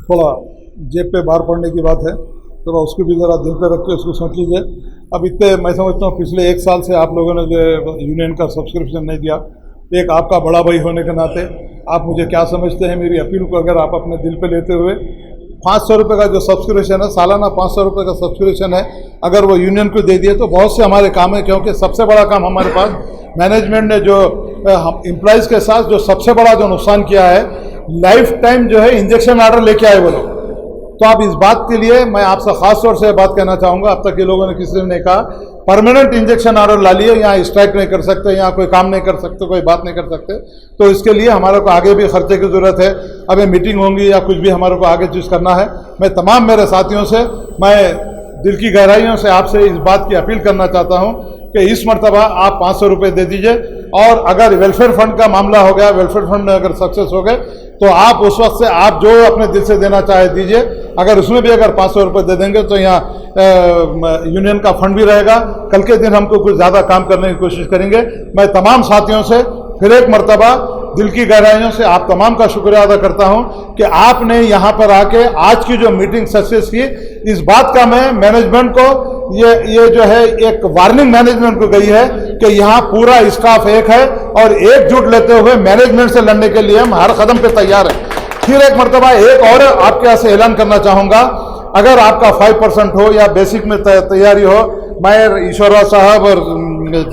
थोड़ा जेब पे बाहर पड़ने की बात है, थोड़ा उसको भी ज़रा दिल पे रख के उसको सोच लीजिए। अब इतने मैं समझता हूँ पिछले 1 साल से आप लोगों ने जो यूनियन का सब्सक्रिप्शन नहीं दिया, एक आपका बड़ा भाई होने के नाते आप मुझे क्या समझते हैं, मेरी अपील को अगर आप अपने दिल पे लेते हुए 500 रुपये का जो सब्सक्रिप्शन है, सालाना 500 रुपये का सब्सक्रिप्शन है, अगर वो यूनियन को दे दिए तो बहुत से हमारे काम है। क्योंकि सबसे बड़ा काम हमारे पास मैनेजमेंट ने जो एम्प्लॉइज़ के साथ जो सबसे बड़ा जो नुकसान किया है, लाइफ टाइम जो है इंजेक्शन ऑर्डर लेके आए वो लोग। तो आप इस बात के लिए मैं आपसे ख़ास तौर से बात कहना चाहूँगा, अब तक ये लोगों ने किसी ने कहा परमानेंट इंजेक्शन ऑर्डर ला लिए, यहाँ स्ट्राइक नहीं कर सकते, यहाँ कोई काम नहीं कर सकते, कोई बात नहीं कर सकते, तो इसके लिए हमारे को आगे भी खर्चे की ज़रूरत है। अब ये मीटिंग होंगी या कुछ भी हमारे को आगे चीज़ करना है, मैं तमाम मेरे साथियों से मैं दिल की गहराइयों से आपसे इस बात की अपील करना चाहता हूँ कि इस मरतबा आप 500 रुपये दे दीजिए, और अगर वेलफेयर फंड का मामला हो गया, वेलफेयर फंड में अगर सक्सेस हो गए तो आप उस वक्त से आप जो अपने दिल से देना चाहे दीजिए। अगर उसमें भी अगर 500 रुपये दे देंगे तो यहाँ यूनियन का फंड भी रहेगा। कल के दिन हमको कुछ ज़्यादा काम करने की कोशिश करेंगे। मैं तमाम साथियों से फिर एक मरतबा दिल की गहराइयों से आप तमाम का शुक्रिया अदा करता हूं कि आपने यहाँ पर आके आज की जो मीटिंग सक्सेस की, इस बात का मैं मैनेजमेंट को ये जो है एक वार्निंग मैनेजमेंट को गई है कि यहाँ पूरा स्टाफ एक है और एकजुट लेते हुए मैनेजमेंट से लड़ने के लिए हम हर कदम पे तैयार हैं। फिर एक मरतबा एक और आपके यहाँ से ऐलान करना चाहूँगा, अगर आपका 5% हो या बेसिक में तैयारी हो, मैं ईश्वरराव साहब और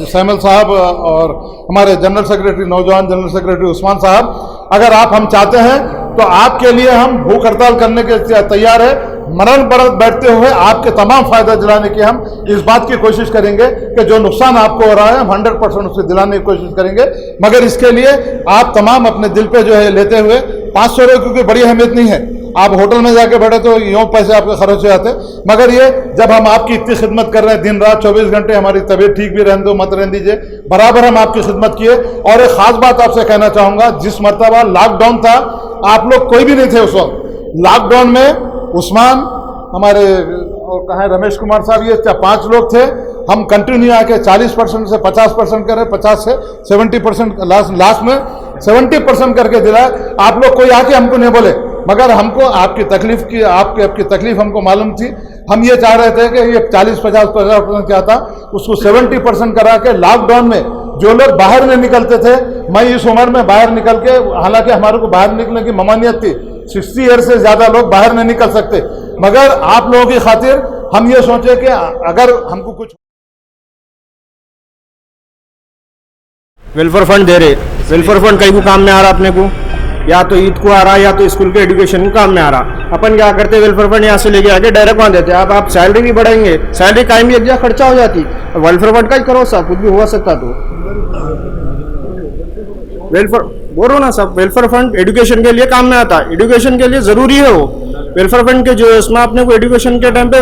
सैमल साहब और हमारे जनरल सेक्रेटरी, नौजवान जनरल सेक्रेटरी उस्मान साहब, अगर आप हम चाहते हैं तो आपके लिए हम भूख हड़ताल करने के तैयार है। मरण पर बैठते हुए आपके तमाम फायदा दिलाने की हम इस बात की कोशिश करेंगे कि जो नुकसान आपको हो रहा है हम 100% उसे दिलाने की कोशिश करेंगे। मगर इसके लिए आप तमाम अपने दिल पे जो है लेते हुए 500 रुपये की बड़ी अहमियत नहीं है। आप होटल में जाके बैठे तो यूँ पैसे आपके खर्च हो जाते, मगर ये जब हम आपकी इतनी खिदमत कर रहे हैं, दिन रात 24 घंटे, हमारी तबीयत ठीक भी रहने दो मत रहने दीजिए, बराबर हम आपकी खिदमत किए। और एक ख़ास बात आपसे कहना चाहूँगा, जिस मरतबा लॉकडाउन था आप लोग कोई भी नहीं थे उस वक्त। लॉकडाउन में उस्मान हमारे और कहाँ रमेश कुमार साहब, ये 5 लोग थे। हम कंटिन्यू आके 40% से 50% करें, 50 से 70%, लास्ट में 70% करके दिला। आप लोग कोई आके हमको नहीं बोले, मगर हमको आपकी तकलीफ की आपकी तकलीफ हमको मालूम थी। हम ये चाह रहे थे कि ये 40-50% क्या था, उसको 70% करा के लॉकडाउन में जो लोग बाहर नहीं निकलते थे, मैं इस उम्र में बाहर निकल के, हालांकि हमारे को बाहर निकलने की ममानियत थी, 60 ईयर से ज़्यादा लोग बाहर नहीं निकल सकते, मगर आप लोगों की खातिर हम ये सोचे कि अगर हमको कुछ वेलफेयर फंड दे रहे, वेलफेयर फंड कहीं को काम में आ रहा अपने को, या तो ईद को आ रहा, या तो स्कूल के एजुकेशन को काम में आ रहा। अपन क्या करते, वेलफेयर फंड यहाँ से लेके आके डायरेक्ट वहाँ देते। अब आप सैलरी भी बढ़ाएंगे, सैलरी कायम भी एक जगह खर्चा हो जाती, वेलफेयर फंड का ही करो साहब, कुछ भी हुआ सकता। तो वेलफेयर बोल रहा ना साहब, वेलफेयर फंड एजुकेशन के लिए काम में आता है, एजुकेशन के लिए जरूरी है वो वेलफेयर फंड के जो इसमें अपने को एजुकेशन के टाइम पे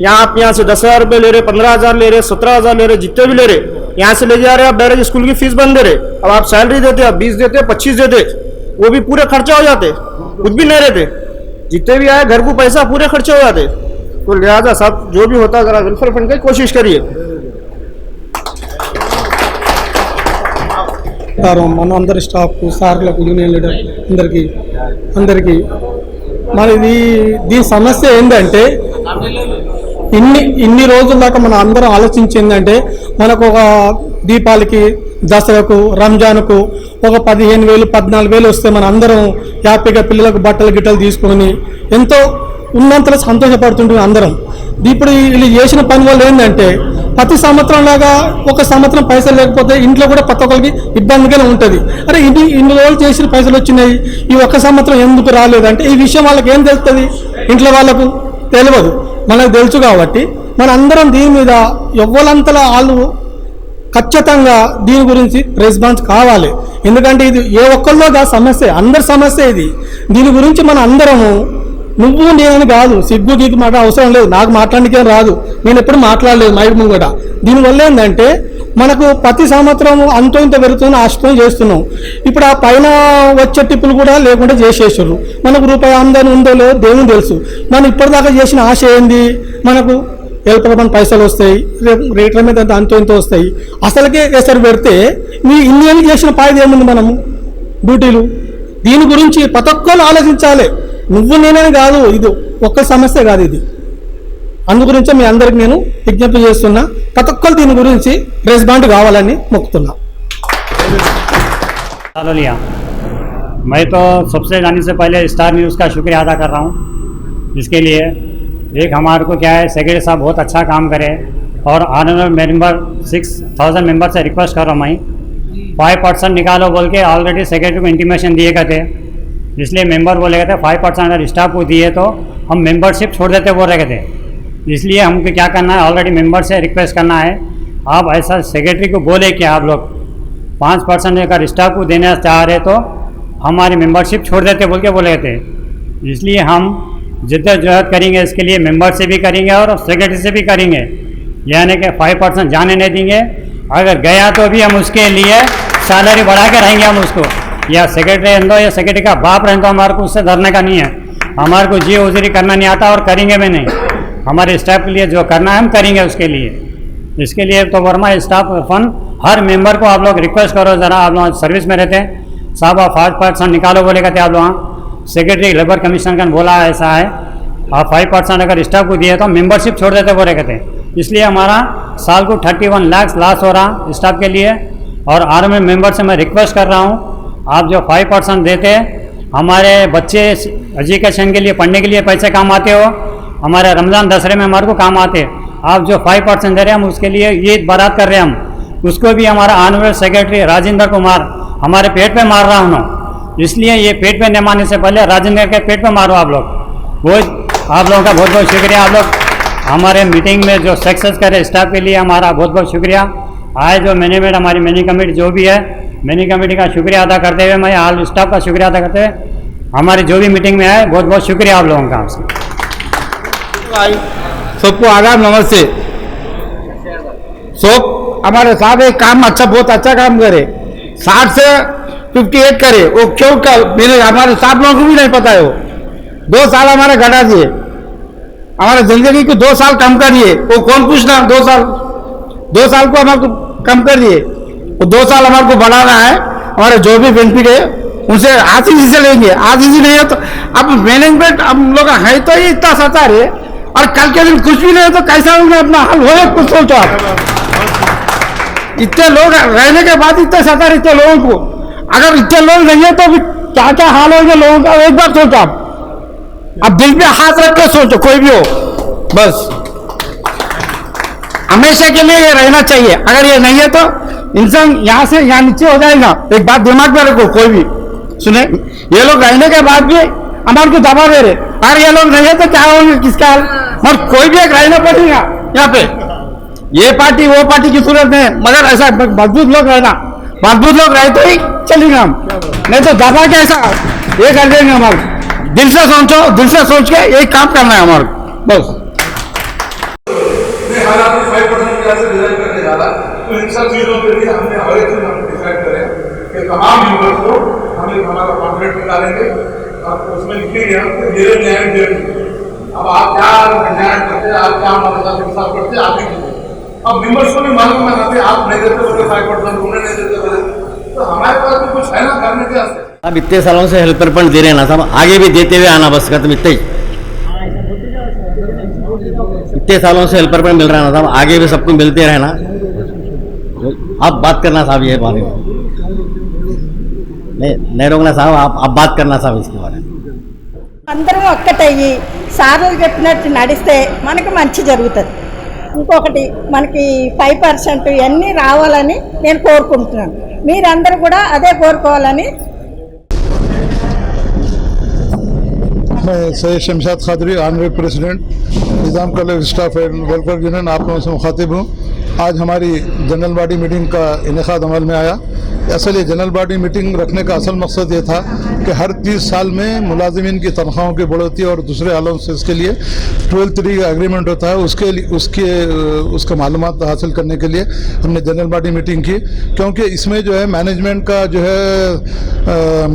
यहाँ आप यहाँ से 10,000 रुपये ले रहे, 15,000 ले रहे, 17,000 ले रहे, जितने भी ले रहे, यहाँ से ले जा रहे, आप डायरेक्ट स्कूल की फीस बंद दे रहे। अब आप सैलरी देते, आप 20 देते, 25 देते, वो भी पूरे खर्चा हो जाते, कुछ भी नहीं रहते, जितने भी आए घर को पैसा पूरे खर्चे हो जाते। तो लिहाजा साहब जो भी होता जरा वेलफेयर फंड की कोशिश करिए। మన అందరి స్టాఫ్ సార్లకు యూనియన్ లీడర్ అందరికీ మరి దీని సమస్య ఏంటంటే ఇన్ని రోజుల దాకా మనం అందరం ఆలోచించిందంటే మనకు ఒక దీపాలకి, దసరాకు, రంజాన్కు ఒక 15,000 14,000 వస్తే మన అందరం హ్యాపీగా పిల్లలకు బట్టలు గిట్టలు తీసుకొని ఎంతో ఉన్నంతలో సంతోషపడుతుంటుంది అందరం. ఇప్పుడు వీళ్ళు చేసిన పని వల్ల ఏంటంటే ప్రతి సంవత్సరం లాగా ఒక సంవత్సరం పైసలు లేకపోతే ఇంట్లో కూడా ప్రతి ఒక్కరికి ఇబ్బందిగానే ఉంటుంది. అరే ఇన్ని రోజులు చేసిన పైసలు వచ్చినాయి, ఈ ఒక్క సంవత్సరం ఎందుకు రాలేదంటే ఈ విషయం వాళ్ళకి ఏం తెలుస్తుంది, ఇంట్లో వాళ్ళకు తెలియదు, మనకు తెలుసు. కాబట్టి మనందరం దీని మీద ఎవ్వరంతలా వాళ్ళు ఖచ్చితంగా దీని గురించి రెస్పాన్స్ కావాలి. ఎందుకంటే ఇది ఏ ఒక్కరిలోగా సమస్య, అందరి సమస్య ఇది. దీని గురించి మన అందరము, నువ్వు నేనని కాదు, సిగ్గు గీకు మాట అవసరం లేదు, నాకు మాట్లాడడానికి రాదు, నేను ఎప్పుడు మాట్లాడలేదు మైక్ ముంగట. దీనివల్ల ఏంటంటే మనకు ప్రతి సంవత్సరం అంతో ఇంత పెరుగుతుంది, ఆశతో చేస్తున్నాం. ఇప్పుడు ఆ పైన వచ్చే టిప్పులు కూడా లేకుండా చేసేసారు. మనకు రూపాయి ఆమ్దాని ఉందో లేదో దేవుని తెలుసు. మనం ఇప్పటిదాకా చేసిన ఆశ ఏంది, మనకు వెల్ఫేర్ పైసలు వస్తాయి, రేట్ల మీద అంతో ఇంత వస్తాయి, అసలుకే ఎసరు పెడితే మీ ఇన్ని చేసిన పాయిది ఏముంది మనము డ్యూటీలు. దీని గురించి ప్రతి ఒక్కరు ఆలోచించాలి. నువ్వు నేనని కాదు, ఇది ఒక్క సమస్య కాదు ఇది. అందు గురించి మీ అందరికి నేను విజ్ఞప్తి చేస్తున్నా, ప్రతి ఒక్కరు దీని గురించి రెస్పాండ్ కావాలని మొక్కుతున్నా. लिया मैं तो सबसे जाने से पहले स्टार न्यूज़ का शुक्रिया अदा कर रहा हूँ इसके लिए. एक हमारे को क्या है, सेक्रेटरी साहब बहुत अच्छा काम करे और ऑनरेबल मेंबर 6000 मेंबर से रिक्वेस्ट कर रहा हूँ मैं 5% निकालो बोल के ऑलरेडी सेक्रेटरी को इंटीमेशन दिए गए थे. इसलिए मेंबर बोले गए थे 5% अगर स्टाफ को दिए तो हम मेंबरशिप छोड़ देते बोल रहे थे. इसलिए हमको क्या करना है, ऑलरेडी मेंबर से रिक्वेस्ट करना है, आप ऐसा सेक्रेटरी को बोले कि आप लोग 5% अगर स्टाफ को देना चाह रहे तो हमारी मेंबरशिप छोड़ देते बोल के बोले थे. इसलिए हम जिद्दोजहद करेंगे, इसके लिए मेंबर से भी करेंगे और सेक्रेटरी से भी करेंगे, यानी कि 5% जाने नहीं देंगे. अगर गया तो भी हम उसके लिए सैलरी बढ़ा के रहेंगे हम उसको, या सेक्रेटरी रहने दो या सेक्रेटरी का बाप रहने दो, हमारे को उससे डरने का नहीं है. हमारे को जी उजरी करना नहीं आता और करेंगे भी नहीं. हमारे स्टाफ के लिए जो करना है हम करेंगे उसके लिए. इसके लिए तो वर्मा स्टाफ फंड हर मेंबर को आप लोग रिक्वेस्ट करो, ज़रा आप लोग सर्विस में रहते हैं साहब, आप 5% निकालो बोले कहते आप लोग. सेक्रेटरी लेबर कमीशन का बोला ऐसा है, आप 5% अगर स्टाफ को दिए तो मेंबरशिप छोड़ देते बोले कहते. इसलिए हमारा साल को 31 लाख लॉस हो रहा स्टाफ के लिए. और आर्मी मेंबर से मैं रिक्वेस्ट कर रहा हूँ, आप जो 5% देते हमारे बच्चे एजुकेशन के लिए पढ़ने के लिए पैसे काम आते हो, हमारे रमज़ान दशहरे में हमारे को काम आते. आप जो 5% दे रहे हैं हम उसके लिए ईद बारात कर रहे हैं हम, उसको भी हमारा ऑनरेबल सेक्रेटरी राजेंद्र कुमार हमारे पेट पे मार रहा हूँ. इसलिए ये पेट पे नहीं मारने से पहले राजेंद्र के पेट पे मारो आप लोग. वो आप लोगों का बहुत बहुत शुक्रिया. आप लोग हमारे मीटिंग में जो सक्सेस करे स्टाफ के लिए हमारा बहुत बहुत शुक्रिया. आए जो मैनेजमेंट हमारी मिनी कमेटी जो भी है, मिनी कमेटी का शुक्रिया अदा करते हुए मैं ऑल स्टाफ का शुक्रिया अदा करते हुए हमारी जो भी मीटिंग में आए बहुत बहुत शुक्रिया आप लोगों का. सबको आदाब नमस्ते. सब हमारे साहब एक काम अच्छा, बहुत अच्छा काम करे, 60 से 58 करे. वो क्यों मेरे हमारे साहब लोगों को भी नहीं पता है. वो 2 साल हमारे घटा दिए, हमारे जिंदगी को 2 साल कम कर दिए. वो कौन पूछना, 2 साल को हमारे को कम कर दिए. वो 2 साल हमारे को बढ़ाना है. हमारे जो भी बेनिफिट है उनसे आसानी से लेंगे. आसानी नहीं है तो अब मैनेजमेंट हम लोग है तो ये इतना सता है, और कल के दिन कुछ भी नहीं है तो कैसा होंगे, अपना हाल हो कुछ सोचो आप. इतने लोग रहने के बाद इतने सता रहे इतने लोगों को, अगर इतने लोग नहीं है तो क्या क्या हाल होंगे लोगों का, एक बार सोचो आप. अब दिल पे हाथ रख के सोचो, कोई भी हो, बस हमेशा के लिए ये रहना चाहिए. अगर ये नहीं है तो इंसान यहाँ से यहाँ नीचे हो जाएगा. एक बात दिमाग में रखो, कोई भी सुने, ये लोग रहने के बाद भी हमारे को दबा दे रहे, अगर ये लोग नहीं है तो क्या होंगे, किसका हाल. और कोई भी एक रहना पड़ेगा यहाँ पे, ये पार्टी वो पार्टी की सूरत नहीं, मगर ऐसा मजबूत लोग रहना, मजबूत लोग रहे तो ही चलेंगे हम, नहीं तो दबा के ऐसा ये कर देंगे. हमारे दिल से सोचो, दिल से सोच के यही काम करना है हमारे, बस. हालांकि 5% कैसे डिजाइन करने जा रहा है, तो इन सब चीजों के लिए हमने हर एक चीज हमने डिसाइड करें कि तमाम यूजर्स को हम एक हमारा कॉन्ट्रैक्ट निकालेंगे और उसमें लिखेंगे हम मेरे न्याय देंगे. अब आप क्या न्याय करते हैं, आप क्या हमारे साथ इंसाफ करते हैं, आप ही कीजिए. अब मेंबर्स को भी मालूम ना रहते, आप नहीं देते बोले 5%, उन्हें नहीं देते बोले, तो हमारे पास भी कुछ है ना करने के वास्ते. अब इतने सालों से हेल्पर फंड दे रहे हैं ना साहब, आगे भी देते हुए आना बस खत्म. इतने सालों से हेल्पर फंड मिल रहा है ना साहब, आगे भी सबको मिलते रहना. आप बात करना साहब ये बारे में, नहीं रोकना साहब, आप बात करना साहब इसके बारे में. అందరం ఒక్కటయ్యి సార్లు చెప్పినట్టు నడిస్తే మనకు మంచి జరుగుతుంది. ఇంకొకటి మనకి 5% ఇవన్నీ రావాలని నేను కోరుకుంటున్నాను. మీరందరూ కూడా అదే కోరుకోవాలని. मैं Syed Shamshad Qadri, honourable president Nizam college staff and welfare union, आप लोगों से मुखातिब हूँ. आज हमारी जनरल बॉडी मीटिंग का इनेकाद अमल में आया. असल ये जनरल बॉडी मीटिंग रखने का असल मकसद ये था कि हर 30 साल में मुलाजिमीन की तनख्वाहों की बढ़ोतरी और दूसरे अलाउंसेस के लिए 12(3) का एग्रीमेंट होता है, उसका मालूमात हासिल करने के लिए हमने जनरल बॉडी मीटिंग की. क्योंकि इसमें जो है मैनेजमेंट का जो है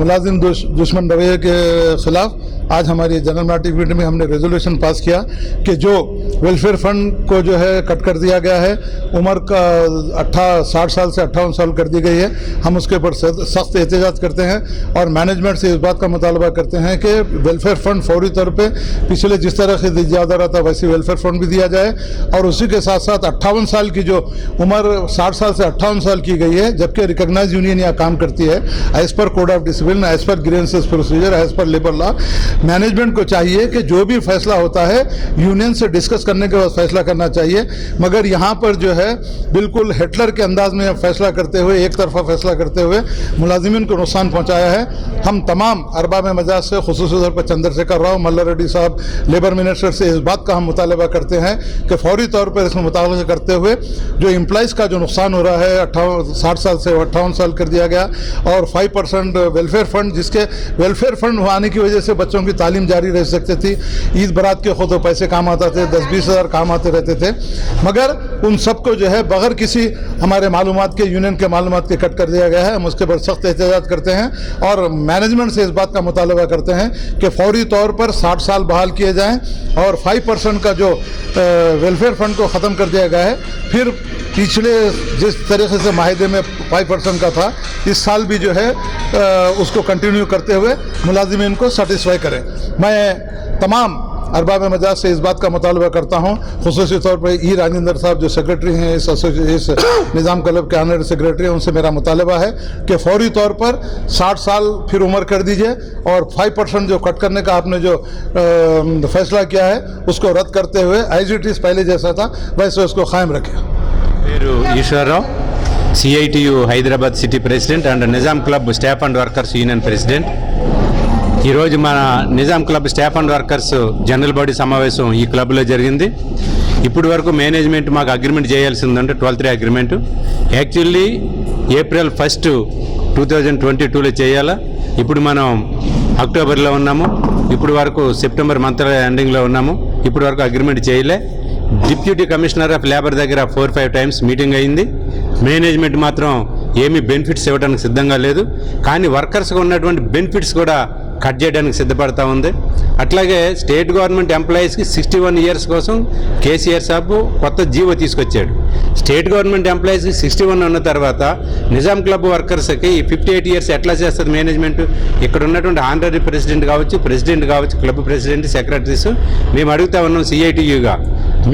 मुलाजिम दुश्मन रवैये के ख़िलाफ़ आज हमारी जनरल बॉडी मीटिंग में हमने रेजोल्यूशन पास किया कि जो वेलफेयर फंड को जो है कट कर दिया गया है, उम्र का 60 साल से 58 साल कर दी गई है, हम उसके ऊपर सख्त एहतजाज करते हैं और मैनेजमेंट मैनेजमेंट से इस बात का मुतालबा करते हैं कि वेलफेयर फंड फौरी तौर पे पिछले जिस तरह से दिया जा रहा था वैसे वेलफेयर फंड भी दिया जाए, और उसी के साथ साथ 58 साल की जो उम्र 60 साल से 58 साल की गई है, जबकि रिकॉग्नाइज यूनियन यहाँ काम करती है as per code of discipline, as per grievances procedure, as per labour law. Management को चाहिए कि जो भी फैसला होता है यूनियन से डिस्कस करने के बाद फैसला करना चाहिए, मगर यहाँ पर जो है बिल्कुल हिटलर के अंदाज में फैसला करते हुए, एक तरफा फैसला करते हुए मुलाजिमीन को नुकसान पहुँचाया है। हम तमाम अरबाब मजाज से खुसूसी तौर पर चंद्रशेखर राव, मल्ला रेड्डी साहब, लेबर मिनिस्टर से इस बात का हम मुतालबा करते हैं कि फौरी तौर पर इसमें मुतालबा करते हुए जो एम्प्लॉइज़ का जो नुकसान हो रहा है 60 साल से 58 साल कर दिया गया, और 5% वेलफेयर फंड, जिसके वेलफेयर फंड आने की वजह से बच्चों की तालीम जारी रह सकती थी, ईद बरात के खुद पैसे काम आते थे, 10-20 हज़ार काम आते रहते थे, मगर उन सबको जो है बगैर किसी हमारे मालूमात के, यूनियन के मालूमात के कट कर दिया गया है। हम उसके पर सख्त एहतजाज करते हैं और मैनेजमेंट से इस बात का मुतालबा करते हैं कि फौरी तौर पर 60 साल बहाल किए जाएं और 5% का जो वेलफेयर फंड को ख़त्म कर दिया गया है, फिर पिछले जिस तरीके से माहिदे में 5% का था, इस साल भी जो है उसको कंटिन्यू करते हुए मुलाजिमीन को सेटिस्फाई करें। मैं तमाम अरबाब मजाज से इस बात का मुतालबा करता हूँ, खुसूसी तौर पर ई राजेंद्र साहब जो सेक्रेटरी हैं इस निज़ाम क्लब के ऑनरेरी सेक्रेटरी हैं, उनसे मेरा मुतालबा है कि फौरी तौर पर 60 साल फिर उम्र कर दीजिए और 5% जो कट करने का आपने जो फैसला किया है उसको रद्द करते हुए एज इट इज़ पहले जैसा था वैसे उसको कायम रखें। పేరు Eshwararao, CITU Hyderabad city president and Nizam club staff and workers union president. ఈరోజు మన Nizam club staff and workers general body సమావేశం ఈ క్లబ్లో జరిగింది. ఇప్పటి వరకు మేనేజ్మెంట్ మాకు అగ్రిమెంట్ చేయాల్సి ఉందంటే 12/3 అగ్రిమెంట్ యాక్చువల్లీ April 1, 2022లో చేయాలా. ఇప్పుడు మనం అక్టోబర్లో ఉన్నాము, ఇప్పుడు వరకు సెప్టెంబర్ మంత్ ఎండింగ్లో ఉన్నాము, ఇప్పుడు వరకు అగ్రిమెంట్ చేయలే. డిప్యూటీ కమిషనర్ ఆఫ్ లేబర్ దగ్గర 4-5 టైమ్స్ మీటింగ్ అయింది. మేనేజ్మెంట్ మాత్రం ఏమీ బెనిఫిట్స్ ఇవ్వడానికి సిద్ధంగా లేదు, కానీ వర్కర్స్గా ఉన్నటువంటి బెనిఫిట్స్ కూడా కట్ చేయడానికి సిద్ధపడతా ఉంది. అట్లాగే స్టేట్ గవర్నమెంట్ ఎంప్లాయీస్కి 61 ఇయర్స్ కోసం కేసీఆర్ సాబు కొత్త జీవో తీసుకొచ్చాడు. స్టేట్ గవర్నమెంట్ ఎంప్లాయీస్కి 61 ఉన్న తర్వాత నిజాం క్లబ్ వర్కర్స్కి 58 ఇయర్స్ ఎట్లా చేస్తుంది మేనేజ్మెంట్? ఇక్కడ ఉన్నటువంటి ఆనరీ ప్రెసిడెంట్ కావచ్చు, క్లబ్ ప్రెసిడెంట్, సెక్రటరీస్ మేము అడుగుతా ఉన్నాం సిఐటియుగా,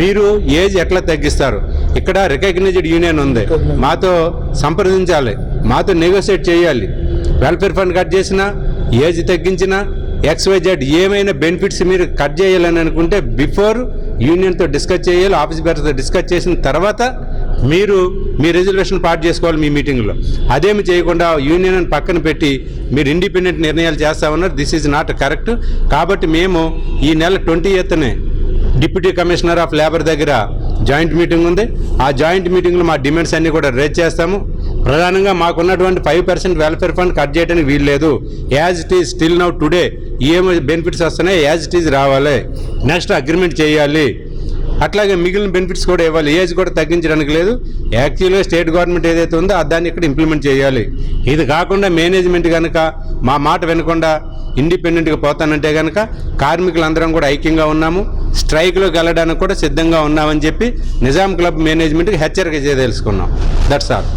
మీరు ఏజ్ ఎట్లా తగ్గిస్తారు? ఇక్కడ రికగ్నైజ్డ్ యూనియన్ ఉంది, మాతో సంప్రదించాలి, మాతో నెగోషియేట్ చేయాలి. వెల్ఫేర్ ఫండ్ కట్ చేసినా, ఏజ్ తగ్గించినా, XYZ ఏమైనా బెనిఫిట్స్ మీరు కట్ చేయాలని అనుకుంటే బిఫోర్ యూనియన్తో డిస్కస్ చేయాలి, ఆఫీస్ బేరర్తో డిస్కస్ చేసిన తర్వాత మీరు మీ రిజర్వేషన్ పార్ట్ చేసుకోవాలి మీ మీటింగ్లో. అదేమి చేయకుండా యూనియన్ పక్కన పెట్టి మీరు ఇండిపెండెంట్ నిర్ణయాలు చేస్తా ఉన్నారు. This is not correct. కాబట్టి మేము ఈ నెల 20th deputy commissioner of labour దగ్గర జాయింట్ మీటింగ్ ఉంది. ఆ జాయింట్ మీటింగ్లో మా డిమాండ్స్ అన్నీ కూడా రేజ్ చేస్తాము. ప్రధానంగా మాకున్నటువంటి 5% వెల్ఫేర్ ఫండ్ కట్ చేయడానికి వీల్లేదు. As it is still now today ఏమి బెనిఫిట్స్ వస్తున్నాయి యాజ్ ఇట్ ఈజ్ రావాలి. నెక్స్ట్ అగ్రిమెంట్ చేయాలి. అట్లాగే మిగిలిన బెనిఫిట్స్ కూడా ఇవ్వాలి. ఏజ్ కూడా తగ్గించడానికి లేదు. యాక్చువల్గా స్టేట్ గవర్నమెంట్ ఏదైతే ఉందో దాన్ని ఇక్కడ ఇంప్లిమెంట్ చేయాలి. ఇది కాకుండా మేనేజ్మెంట్ కనుక మా మాట వినకుండా ఇండిపెండెంట్గా పోతానంటే కనుక కార్మికులందరం కూడా ఐక్యంగా ఉన్నాము, స్ట్రైక్లోకి వెళ్ళడానికి కూడా సిద్ధంగా ఉన్నామని చెప్పి నిజాం క్లబ్ మేనేజ్మెంట్కి హెచ్చరిక చేయదలుచుకున్నాం. That's all.